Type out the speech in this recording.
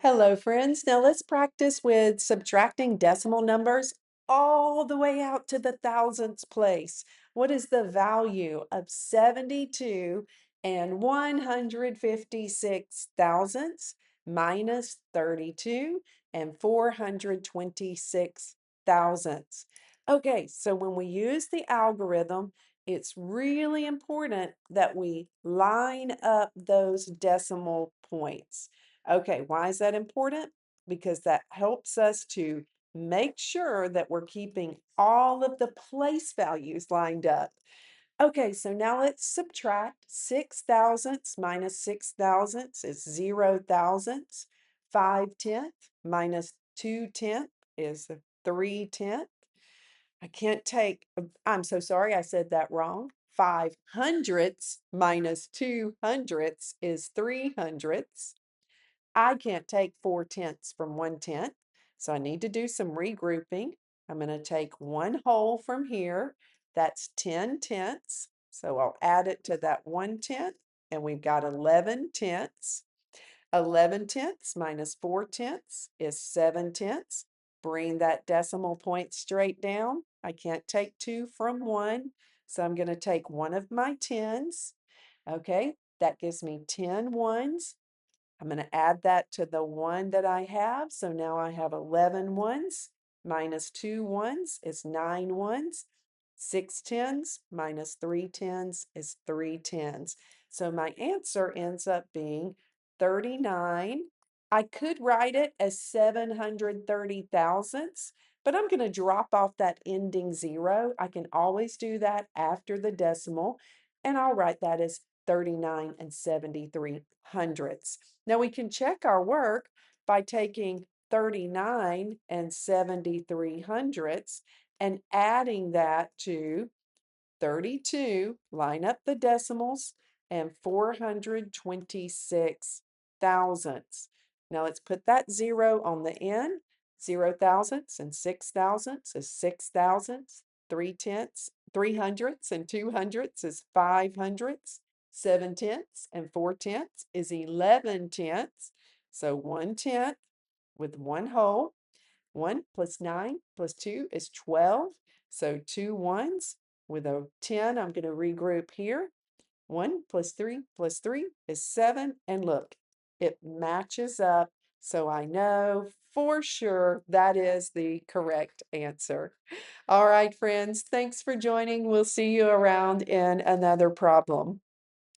Hello, friends. Now let's practice with subtracting decimal numbers all the way out to the thousandths place. What is the value of 72 and 156 thousandths minus 32 and 426 thousandths? Okay, so when we use the algorithm, it's really important that we line up those decimal points. Okay, why is that important? Because that helps us to make sure that we're keeping all of the place values lined up. Okay, so now let's subtract 6 thousandths minus 6 thousandths is 0 thousandths. 5/10 minus 2/10 is 3/10. I can't take, I'm so sorry, I said that wrong. 500ths minus 200ths is 300ths. I can't take 4/10 from 1/10, so I need to do some regrouping. I'm going to take one whole from here. That's 10/10. So I'll add it to that 1/10, and we've got 11/10. 11/10 minus 4/10 is 7/10. Bring that decimal point straight down. I can't take 2 from 1, so I'm going to take one of my 10s. Okay, that gives me 10 ones. I'm going to add that to the 1 that I have. So now I have 11 ones minus 2 ones is 9 ones. 6 tens minus 3 tens is 3 tens. So my answer ends up being 39. I could write it as 730 thousandths, but I'm going to drop off that ending 0. I can always do that after the decimal, and I'll write that as 39 and 73 hundredths. Now we can check our work by taking 39 and 73 hundredths and adding that to 32, line up the decimals, and 426 thousandths. Now let's put that 0 on the end. 0 thousandths and 6 thousandths is 6 thousandths. 3/10, 300ths and 200ths is 500ths. 7/10 and 4/10 is 11/10. So 1/10 with one whole. 1 plus 9 plus 2 is 12. So 2 ones with a 10. I'm going to regroup here. 1 plus 3 plus 3 is 7. And look, it matches up. So I know for sure that is the correct answer. All right, friends, thanks for joining. We'll see you around in another problem.